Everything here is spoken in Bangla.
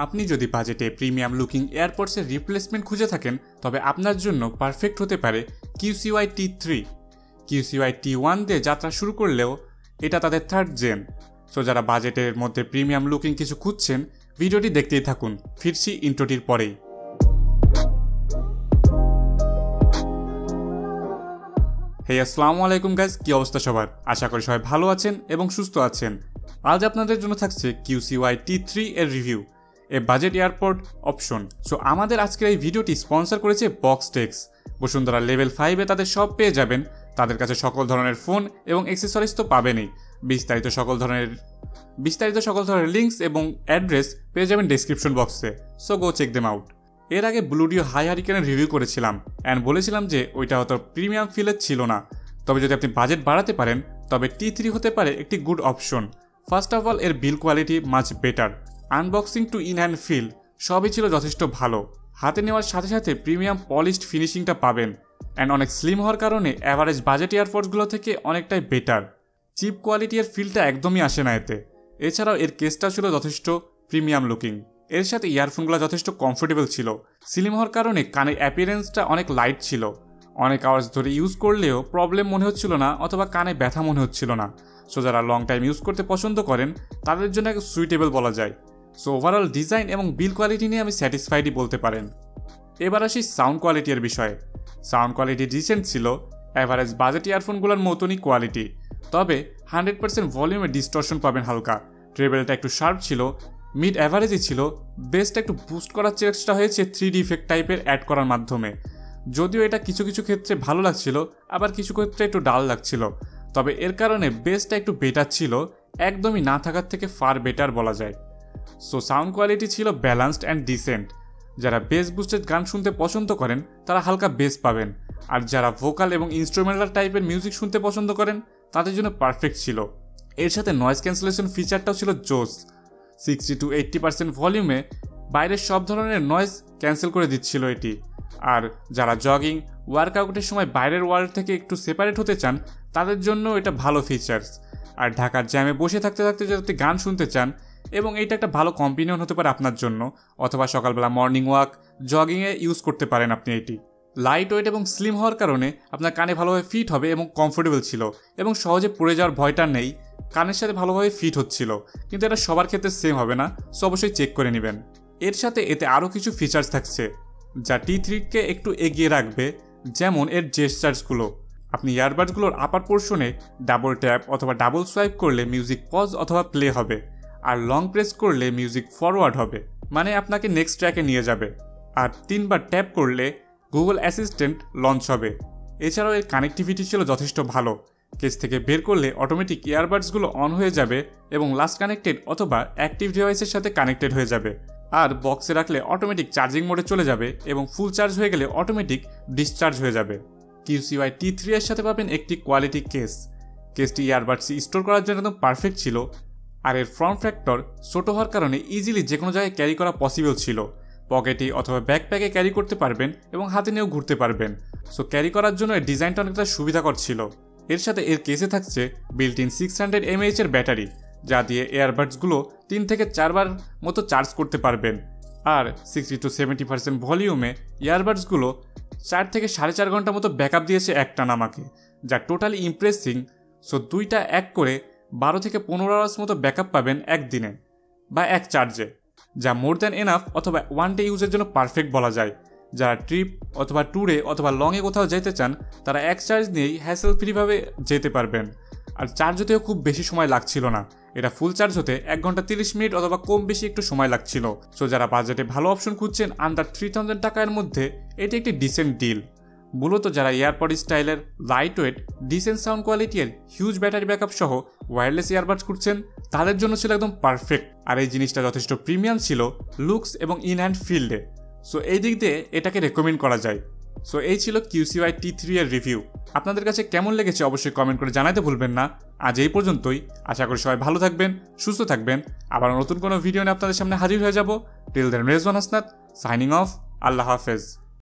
আপনি যদি বাজেটে প্রিমিয়াম লুকিং এয়ারপডসের রিপ্লেসমেন্ট খুঁজে থাকেন তবে আপনার জন্য পারফেক্ট হতে পারে QCY T3। QCY T1 দিয়ে যাত্রা শুরু করলেও এটা তাদের থার্ড জেন। সো যারা বাজেটের মধ্যে প্রিমিয়াম লুকিং কিছু খুঁজছেন ভিডিওটি দেখতেই থাকুন, ফিরছি ইন্ট্রোটির পরেই। হেই আসসালামু আলাইকুম গাইস, কি অবস্থা সবার? আশা করি সবাই ভালো আছেন এবং সুস্থ আছেন। আজ আপনাদের জন্য থাকছে QCY T3 এর রিভিউ, এ বাজেট এয়ারপড অপশন। সো আমাদের আজকের এই ভিডিওটি স্পন্সর করেছে বক্সটেক্স। বসুন্ধরা লেভেল 5-এ তাদের সব পেয়ে যাবেন। তাদের কাছে সকল ধরনের ফোন এবং অ্যাক্সেসরিজ তো পাবেনই, বিস্তারিত সকল ধরনের লিঙ্কস এবং অ্যাড্রেস পেয়ে যাবেন ডেসক্রিপশন বক্সে। So go check them out. এর আগে ব্লুডিও হাই হারিকেনের রিভিউ করেছিলাম অ্যান্ড বলেছিলাম যে ওইটা হয়তো প্রিমিয়াম ফিলের ছিল না, তবে যদি আপনি বাজেট বাড়াতে পারেন তবে T3 হতে পারে একটি good option. First of all এর build quality much better, unboxing to in hand feel সবই ছিল যথেষ্ট ভালো। হাতে নেওয়ার সাথে সাথে প্রিমিয়াম পলিশড ফিনিশিংটা পাবেন অ্যান্ড অনেক স্লিম হওয়ার কারণে অ্যাভারেজ বাজেট এয়ারপডসগুলো থেকে অনেকটাই বেটার। চিপ কোয়ালিটি এর ফিলটা একদমই আসে না এতে। এছাড়াও এর কেসটা ছিল যথেষ্ট প্রিমিয়াম লুকিং। এর সাথে ইয়ারফোনগুলো যথেষ্ট কমফোর্টেবল ছিল। স্লিম হওয়ার কারণে কানের অ্যাপিয়ারেন্সটা অনেক লাইট ছিল। অনেক আওয়ার্স ধরে ইউজ করলেও প্রবলেম মনে হচ্ছিল না অথবা কানে ব্যথা মনে হচ্ছিল না। সো যারা লং টাইম ইউজ করতে পছন্দ করেন তাদের জন্য সুইটেবল বলা যায়। সো ওভারঅল ডিজাইন এবং বিল কোয়ালিটি নিয়ে আমি স্যাটিসফাইডই বলতে পারেন। এবার আসি সাউন্ড কোয়ালিটির বিষয়ে। সাউন্ড কোয়ালিটি ডিসেন্ট ছিল, অ্যাভারেজ বাজেট ইয়ারফোনগুলোর মতনই কোয়ালিটি। তবে 100% ভলিউমে ডিস্টরশন পাবেন হালকা। ট্রেবেলটা একটু শার্প ছিল, মিড অ্যাভারেজই ছিল। বেসটা একটু বুস্ট করার চেষ্টা হয়েছে 3D ইফেক্ট টাইপের অ্যাড করার মাধ্যমে। যদিও এটা কিছু কিছু ক্ষেত্রে ভালো লাগছিল, আবার কিছু ক্ষেত্রে একটু ডাল লাগছিল। তবে এর কারণে বেসটা একটু বেটার ছিল, একদমই না থাকার থেকে ফার বেটার বলা যায়। সো সাউন্ড কোয়ালিটি ছিল ব্যালান্সড অ্যান্ড ডিসেন্ট। যারা বেস বুস্টেড গান শুনতে পছন্দ করেন তারা হালকা বেস পাবেন, আর যারা ভোকাল এবং ইনস্ট্রুমেন্টাল টাইপের মিউজিক শুনতে পছন্দ করেন তাদের জন্য পারফেক্ট ছিল। এর সাথে নয়েজ ক্যান্সেলেশন ফিচারটাও ছিল জোস। 60 to 80% ভলিউমে বাইরের সব ধরনের নয়েজ ক্যান্সেল করে দিচ্ছিল এটি। আর যারা জগিং ওয়ার্কআউটের সময় বাইরের ওয়ার্ল্ড থেকে একটু সেপারেট হতে চান তাদের জন্য এটা ভালো ফিচার্স। আর ঢাকার জ্যামে বসে থাকতে থাকতে যদি গান শুনতে চান, এবং এটা একটা ভালো কম্বিনিয়ন হতে পারে আপনার জন্য, অথবা সকালবেলা মর্নিং ওয়াক জগিংয়ে ইউজ করতে পারেন আপনি এটি। লাইট ওয়েট এবং স্লিম হওয়ার কারণে আপনার কানে ভালোভাবে ফিট হবে এবং কমফোর্টেবল ছিল, এবং সহজে পড়ে যাওয়ার ভয়টা নেই। কানের সাথে ভালোভাবে ফিট হচ্ছিল, কিন্তু এটা সবার ক্ষেত্রে সেম হবে না, সো অবশ্যই চেক করে নেবেন। এর সাথে এতে আরও কিছু ফিচার্স থাকছে যা T3কে একটু এগিয়ে রাখবে, যেমন এর জেস্টার্সগুলো। আপনি ইয়ারবাডসগুলোর আপার পোর্শনে ডাবল ট্যাপ অথবা ডাবল সোয়াইপ করলে মিউজিক পজ অথবা প্লে হবে, আর লং প্রেস করলে মিউজিক ফরওয়ার্ড হবে, মানে আপনাকে নেক্সট ট্র্যাকে নিয়ে যাবে। আর 3বার ট্যাপ করলে গুগল অ্যাসিস্ট্যান্ট লঞ্চ হবে। এছাড়াও এর কানেক্টিভিটি ছিল যথেষ্ট ভালো। কেস থেকে বের করলে অটোমেটিক ইয়ারবাডসগুলো অন হয়ে যাবে এবং লাস্ট কানেক্টেড অথবা অ্যাক্টিভ ডিভাইসের সাথে কানেক্টেড হয়ে যাবে। আর বক্সে রাখলে অটোমেটিক চার্জিং মোডে চলে যাবে এবং ফুল চার্জ হয়ে গেলে অটোমেটিক ডিসচার্জ হয়ে যাবে। QCY T3 এর সাথে পাবেন একটি কোয়ালিটি কেস। কেসটি ইয়ারবাডস স্টোর করার জন্য একদম পারফেক্ট ছিল, আর এর ফর্ম ফ্যাক্টর ছোটো হওয়ার কারণে ইজিলি যে কোনো জায়গায় ক্যারি করা পসিবল ছিল। পকেটে অথবা ব্যাকপ্যাকে ক্যারি করতে পারবেন এবং হাতে নিয়েও ঘুরতে পারবেন। সো ক্যারি করার জন্য এর ডিজাইনটা অনেকটা সুবিধাকর ছিল। এর সাথে এর কেসে থাকছে বিল্ট ইন 600 mAh এর ব্যাটারি, যা দিয়ে এয়ারবাডসগুলো 3 থেকে 4 বার মতো চার্জ করতে পারবেন। আর 60 to 70% ভলিউমে ইয়ারবাডসগুলো 4 থেকে 4.5 ঘন্টা মতো ব্যাকআপ দিয়েছে একটানা আমাকে, যা টোটালি ইমপ্রেসিং। সো দুইটা এক করে 12 থেকে 15 আওয়ার্স মতো ব্যাকআপ পাবেন একদিনে বা এক চার্জে, যা মোর দ্যান এনাফ অথবা ওয়ান ডে ইউজের জন্য পারফেক্ট বলা যায়। যারা ট্রিপ অথবা ট্যুরে অথবা লংয়ে কোথাও যেতে চান তারা এক চার্জ নিয়েই হ্যাসেল ফ্রিভাবে যেতে পারবেন। আর চার্জ হতেও খুব বেশি সময় লাগছিল না, এটা ফুল চার্জ হতে 1 ঘন্টা 30 মিনিট অথবা কম বেশি একটু সময় লাগছিল। সো যারা বাজেটে ভালো অপশন খুঁজছেন আন্ডার 3000 টাকার মধ্যে এটি একটি ডিসেন্ট ডিল। মূলত যারা এয়ারপড স্টাইলের লাইট ওয়েট ডিসেন্ট সাউন্ড কোয়ালিটির হিউজ ব্যাটারি ব্যাকআপ সহ ওয়্যারলেস ইয়ারবাডস খুঁজছেন তাদের জন্য ছিল একদম পারফেক্ট। আর এই জিনিসটা যথেষ্ট প্রিমিয়াম ছিল লুকস এবং ইন হ্যান্ড ফিল্ডে। সো এই দিক দিয়ে এটাকে রেকমেন্ড করা যায়। সো এই ছিল QCY T3 এর রিভিউ। আপনাদের কাছে কেমন লেগেছে অবশ্যই কমেন্ট করে জানাতে ভুলবেন না। আজ এই পর্যন্তই। আশা করি সবাই ভালো থাকবেন, সুস্থ থাকবেন। আবার নতুন কোনো ভিডিও নিয়ে আপনাদের সামনে হাজির হয়ে যাব। Till then Rezwan Hasnat signing off. আল্লাহ হাফেজ।